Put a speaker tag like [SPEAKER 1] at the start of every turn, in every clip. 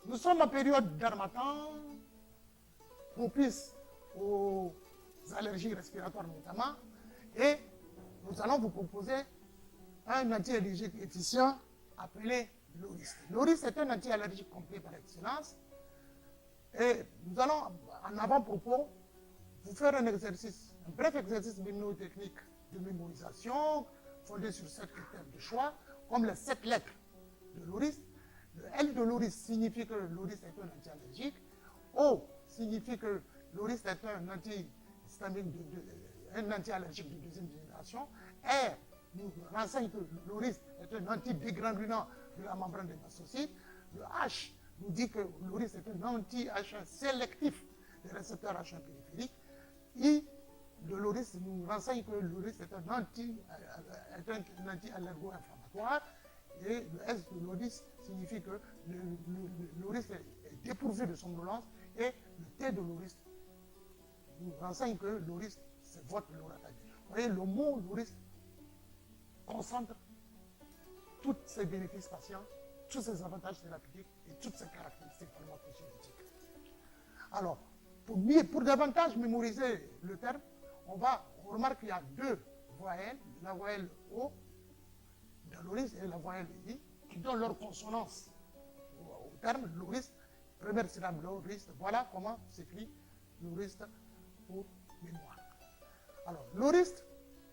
[SPEAKER 1] Nous sommes en période d'harmattan, propice aux allergies respiratoires notamment, et nous allons vous proposer un anti-allergique efficient appelé Lorist. Lorist est un anti-allergique complet par excellence, et nous allons, en avant-propos, vous faire un exercice, un bref exercice mnémotechnique de mémorisation, fondé sur 7 critères de choix, comme les 7 lettres de Lorist. Le L de Lorist signifie que Lorist est un anti-allergique. O signifie que Lorist est un anti-allergique de deuxième génération. R nous renseigne que Lorist est un antidégranulant de la membrane des mastocytes. Le H nous dit que Lorist est un anti-H1 sélectif des récepteurs H1 périphériques. I de Lorist nous renseigne que Lorist est un anti-allergo-inflammatoire. Et le S de Lorist signifie que Lorist est dépourvu de somnolence. Et le T de Lorist nous renseigne que Lorist, c'est votre loratadine. Vous voyez, le mot Lorist concentre tous ses bénéfices patients, tous ses avantages thérapeutiques et toutes ses caractéristiques pharmacogénétiques. Alors, pour davantage mémoriser le terme, on remarque qu'il y a 2 voyelles, la voyelle O de Lorist et la voyelle I, qui donnent leur consonance au terme Lorist, première syllabe Lorist. Voilà comment s'écrit Lorist pour mémoire. Alors, Lorist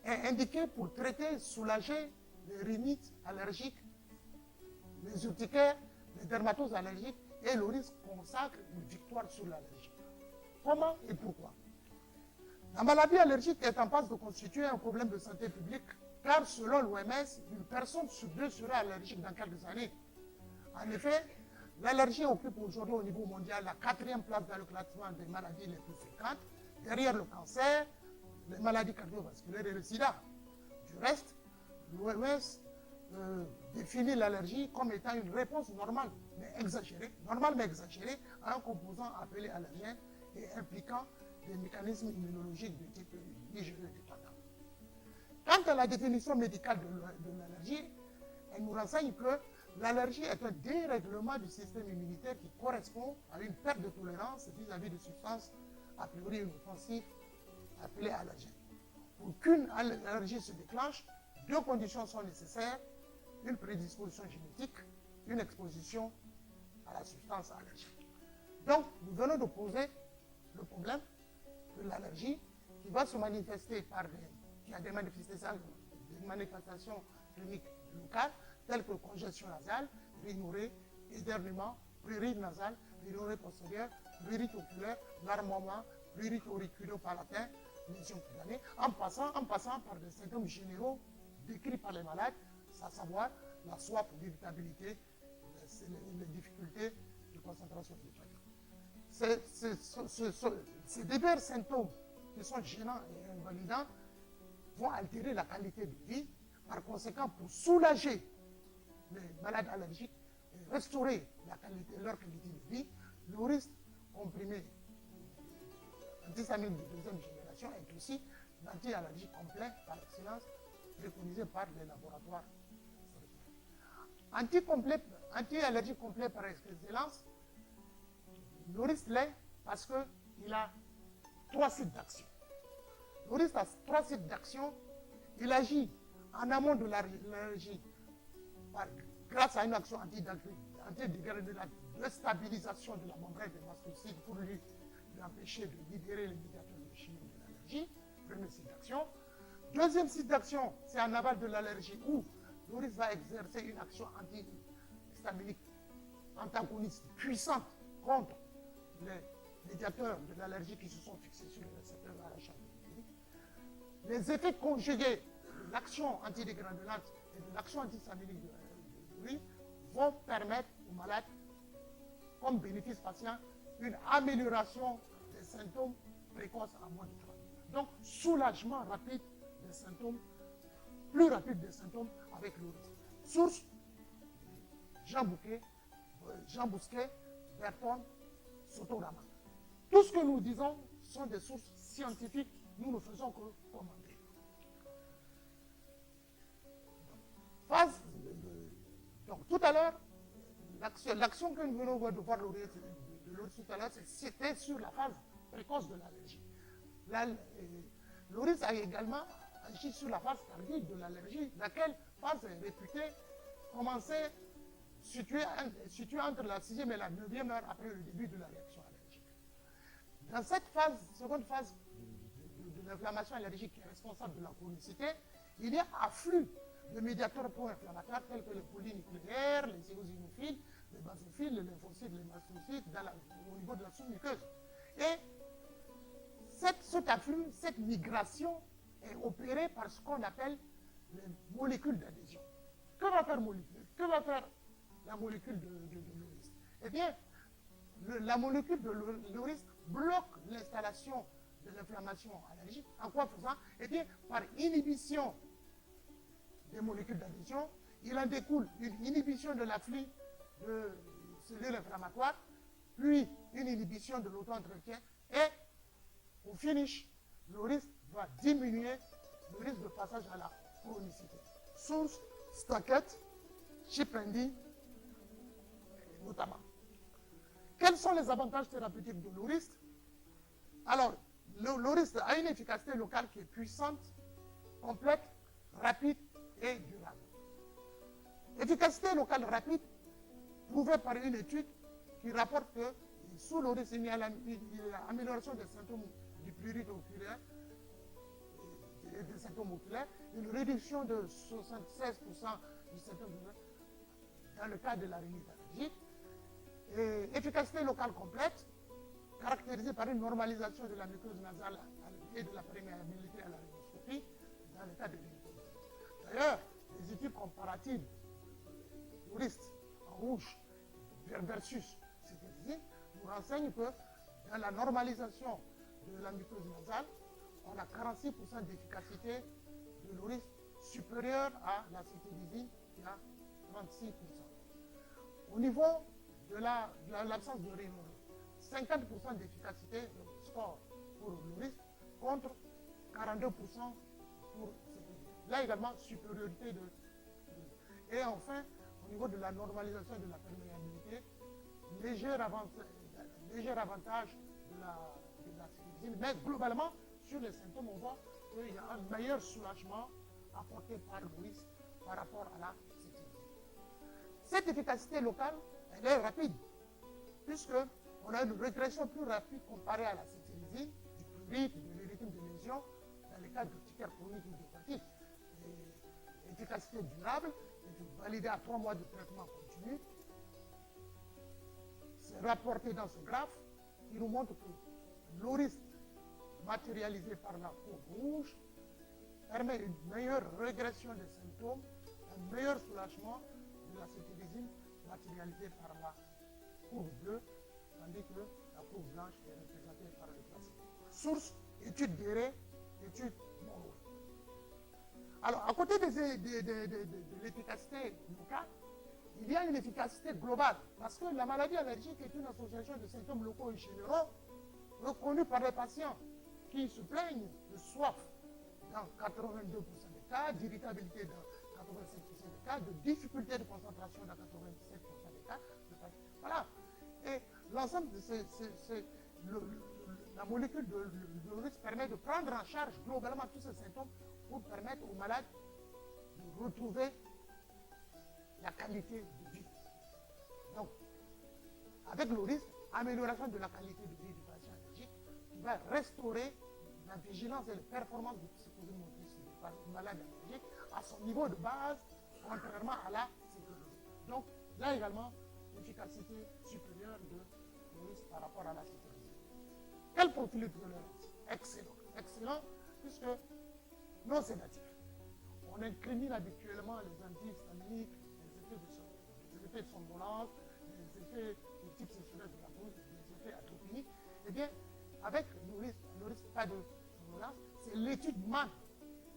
[SPEAKER 1] est indiqué pour traiter, soulager les rhinites allergiques, les urticaires, les dermatoses allergiques, et Lorist consacre une victoire sur l'allergie. Comment et pourquoi? La maladie allergique est en passe de constituer un problème de santé publique, car selon l'OMS, une personne sur 2 sera allergique dans quelques années. En effet, l'allergie occupe aujourd'hui au niveau mondial la 4e place dans le classement des maladies les plus fréquentes, derrière le cancer, les maladies cardiovasculaires et le sida. Du reste, l'OMS définit l'allergie comme étant une réponse normale mais exagérée à un composant appelé allergène et impliquant des mécanismes immunologiques de type IgE dépendant. Quant à la définition médicale de l'allergie, elle nous renseigne que l'allergie est un dérèglement du système immunitaire qui correspond à une perte de tolérance vis-à-vis de substances a priori inoffensives appelées allergènes. Pour qu'une allergie se déclenche, 2 conditions sont nécessaires: une prédisposition génétique, une exposition à la substance allergique. Donc, nous venons de poser le problème de l'allergie qui va se manifester qui a des manifestations cliniques locales telles que congestion nasale, rhinorrhée, éternuement, prurite nasale, rhinorrhée postérieure, prurite oculaire, larmoiement, prurite auriculo-palatin, lésion cutanée, en passant par des symptômes généraux décrits par les malades, à savoir la soif, l'irritabilité, les difficultés de concentration du traitement. Ces divers symptômes qui sont gênants et invalidants vont altérer la qualité de vie. Par conséquent, pour soulager les malades allergiques et restaurer leur qualité de vie, Lorist comprimé antihistaminique de 2e génération est aussi l'anti-allergie complet par excellence préconisé par les laboratoires. Anti-allergie complet par excellence, Lorist l'est parce qu'il a 3 sites d'action. Lorist a 3 sites d'action. Il agit en amont de l'allergie grâce à une action antidégranulante de stabilisation de la membrane des mastocytes pour lui empêcher de libérer les médiateurs chimiques de l'allergie. Premier site d'action. 2e site d'action, c'est en aval de l'allergie où Lorist va exercer une action antihistaminique antagoniste puissante contre les médiateurs de l'allergie qui se sont fixés sur le récepteur RH. Les effets conjugués de l'action antidégranulante et de l'action antihistaminique de Lorist vont permettre aux malades, comme bénéfice patient, une amélioration des symptômes précoces en moins de 3 mois. Donc, soulagement rapide des symptômes, plus rapide des symptômes avec Lorist. Source: Jean Bousquet, Berton, Sotorama. Tout ce que nous disons sont des sources scientifiques, nous ne faisons que commenter. Donc, tout à l'heure, l'action que nous venons de voir de l'autre tout à l'heure, c'était sur la phase précoce de l'allergie. L'oryx a également agi sur la phase tardive de l'allergie, laquelle phase est réputée commencer située entre la 6e et la 9e heure après le début de la réaction allergique. Dans cette seconde phase de l'inflammation allergique qui est responsable de la chronicité, il y a afflux de médiateurs pro-inflammatoires tels que les polynucléaires, les éosinophiles, les basophiles, les lymphocytes, les mastocytes au niveau de la sous-muqueuse. Et cet afflux, cette migration est opérée par ce qu'on appelle les molécules d'adhésion. Que va faire la molécule de l'oryx? Eh bien, la molécule de l'oryx bloque l'installation de l'inflammation allergique. En quoi faisant? Eh bien, par inhibition des molécules d'adhésion, il en découle une inhibition de l'afflux de cellules inflammatoires, puis une inhibition de l'auto-entretien, et au finish, le risque va diminuer le risque de passage à la chronicité. Source, Stackett, Chiprendi, notamment. Quels sont les avantages thérapeutiques de l'oryx? Alors, l'oryx a une efficacité locale qui est puissante, complète, rapide et durable. Efficacité locale rapide, prouvée par une étude qui rapporte que sous l'oryx, il y a l'amélioration des symptômes du prurite oculaire et des symptômes oculaires, une réduction de 76% du symptôme dans le cas de la rhinite allergique, et efficacité locale complète, caractérisée par une normalisation de la muqueuse nasale et de la perméabilité à la rhinoscopie dans le cas de rhinite. D'ailleurs, les études comparatives l'oryx en rouge versus cétrizine nous renseignent que dans la normalisation de la muqueuse nasale, on a 46% d'efficacité de l'oryx supérieure à la cétrizine qui a 36%. Au niveau de l'absence de rhinome, 50% d'efficacité de score pour l'oryx contre 42% pour cétrizine. Là également, supériorité de. Et enfin, au niveau de la normalisation de la perméabilité, léger avantage de la cétrizine, mais globalement, sur les symptômes, on voit qu'il y a un meilleur soulagement apporté par l'oryx par rapport à la cétrizine. Cette efficacité locale, elle est rapide, puisqu'on a une régression plus rapide comparée à la cétrizine, du prurite, de l'érythème de lésion, dans les cas de d'urticaire chronique ou d'hépatite. Efficacité durable, validée à 3 mois de traitement continu. C'est rapporté dans ce graphe qui nous montre que l'oryx matérialisé par la courbe rouge permet une meilleure régression des symptômes, un meilleur soulagement de la cétrizine matérialisée par la courbe bleue, tandis que la courbe blanche est représentée par le placebo. Source, étude Guéret, étude Monroe. Alors, à côté de l'efficacité locale, il y a une efficacité globale, parce que la maladie allergique est une association de symptômes locaux et généraux reconnus par les patients qui se plaignent de soif dans 82% des cas, d'irritabilité dans 87% des cas, de difficulté de concentration dans 87% des cas. Voilà. Et l'ensemble de la molécule de l'oryx permet de prendre en charge globalement tous ces symptômes pour permettre aux malades de retrouver la qualité de vie. Donc, avec l'oryx, amélioration de la qualité de vie du patient allergique qui va restaurer la vigilance et les performances du psychose motrice du malade allergique à son niveau de base, contrairement à la cétrizine. Donc, là également, efficacité supérieure de l'oryx par rapport à la cétrizine. Quel profil de tolérance? Excellent. Excellent, puisque non sédatif. On incrimine habituellement les antihistaminiques, les effets de somnolence, les effets de type sexuel de la bouche, les effets atropiniques. Eh bien, avec l'oryx, pas de somnolence, c'est l'étude MAN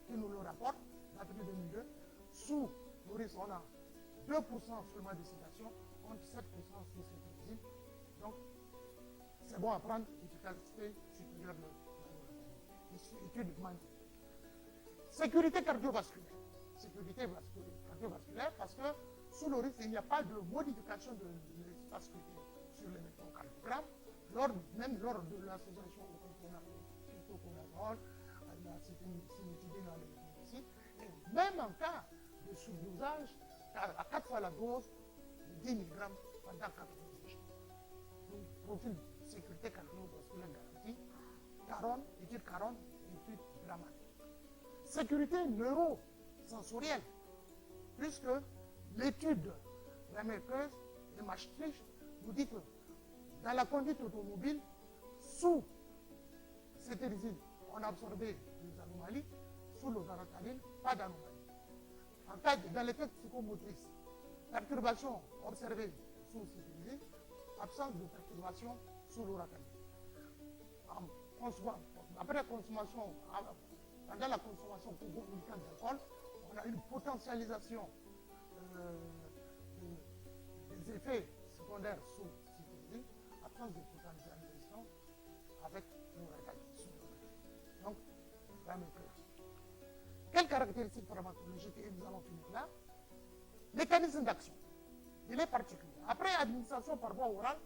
[SPEAKER 1] qui nous le rapporte, d'après 2002. Sous l'oryx, on a 2% seulement de sédation, contre 7% sous cétrizine. Donc, c'est bon à prendre, efficacité supérieure de l'étude MAN. Sécurité cardiovasculaire. Sécurité cardiovasculaire parce que sous le risque, il n'y a pas de modification de l'espace cutanée sur l'électrocardiogramme, même lors de l'association au kétoconazole, à la cimétidine à l'électricité, et même en cas de sous-dosage, à 4 fois la dose de 10 mg pendant 90 jours. Donc, profil de sécurité cardiovasculaire garanti, Caron, étude Caron, étude Raman. Sécurité neurosensorielle, puisque l'étude Ramirez et Maastricht nous dit que dans la conduite automobile, sous cétérisine, on a observé des anomalies, sous l'osaratadine, pas d'anomalies. En cas dans les tests psychomotrices, perturbation observée sous cétérisine, absence de perturbation sous l'oratadine. Après consommation, pendant la consommation concomitante d'alcool, on a une potentialisation des effets secondaires sous cétérisine, absence de potentialisation avec l'oratadine. Donc, vraiment clair. Quelles caractéristiques pharmacologiques, et nous allons finir là. Mécanisme d'action. Il est particulier. Après administration par voie orale,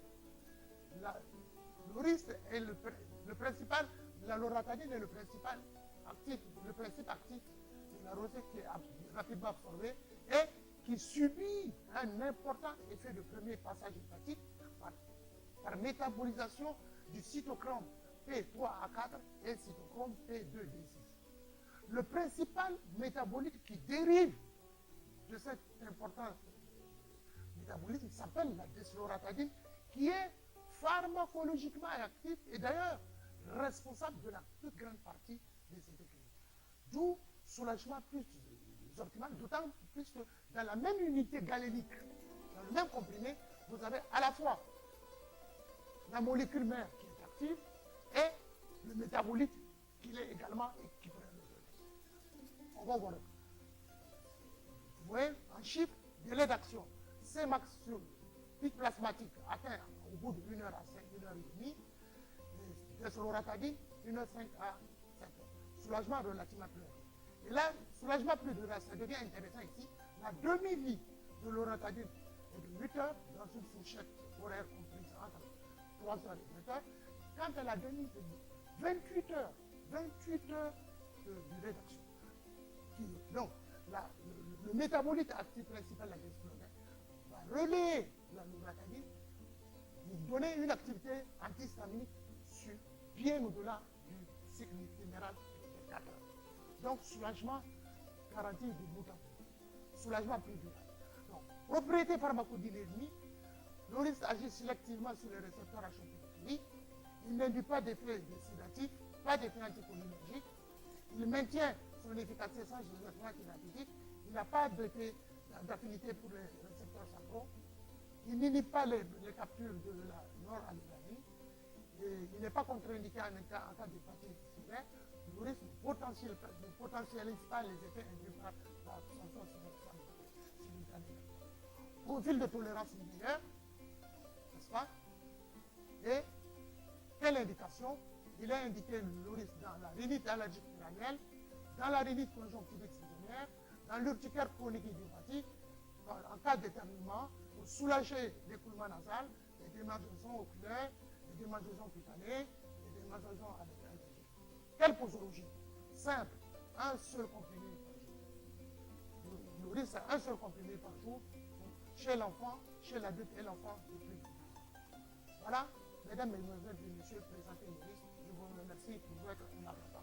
[SPEAKER 1] le risque est le principal, la loratadine est le principe actif de la rosée qui est rapidement absorbé et qui subit un important effet de premier passage hépatique par métabolisation du cytochrome P3A4 et cytochrome P2D6. Le principal métabolite qui dérive de cet important métabolisme s'appelle la desloratadine, qui est pharmacologiquement actif et d'ailleurs responsable de la toute grande partie des effets cliniques. D'où soulagement plus optimal, d'autant plus que dans la même unité galénique, dans le même comprimé, vous avez à la fois la molécule mère qui est active et le métabolite qui l'est également et qui prend le relais. On va voir. Vous voyez, en chiffres, délai d'action, Cmax sur pic plasmatique atteint au bout de 1 heure à 5, 1 heure et demie, desloratadine, 1h05 à 7 heures. Soulagement relativement plus rapide. Et là, soulagement plus de ça devient intéressant ici. La demi-vie de loratadine est de 8 heures dans une fourchette horaire comprise entre 3 heures et 8 heures. Quant à la demi-vie, 28 heures de durée d'action. Donc, le métabolite actif principal de la desloratadine va relayer la loratadine, vous donner une activité antihistaminique bien au-delà du cycle itinéral de 4 heures. Donc, soulagement garanti du bout en bout. Soulagement plus durable. Donc, propriété pharmacodynamique, l'oris agit sélectivement sur les récepteurs HPV. Il n'induit pas d'effet sédatif, pas d'effet anticholinergique. Il maintient son efficacité sans traitement thérapeutique. Il n'a pas d'affinité pour les récepteurs centraux. Il n'inhibe pas les captures de la noradrénaline. Il n'est pas contre-indiqué en cas d'hépatite sévère. Le risque ne potentialise pas les effets induits par l'absorption simultanée. Profil de tolérance meilleur, n'est-ce pas? Et quelle indication? Il est indiqué le risque dans la rhinite allergique crânienne, dans la rhinite conjonctivite saisonnière, dans l'urticaire chronique idiopathique, en cas d'éternuement, pour soulager l'écoulement nasal, les démangeaisons oculaires, les démangeaisons cutanées, les démangeaisons avec allergie. Quelle posologie? Simple, un seul comprimé par jour. Le risque, c'est un seul comprimé par jour, chez l'enfant, chez l'adulte et l'enfant de plus de 10 ans. Voilà, mesdames, mesdemoiselles et messieurs, présentez le risque. Je vous remercie pour votre attention.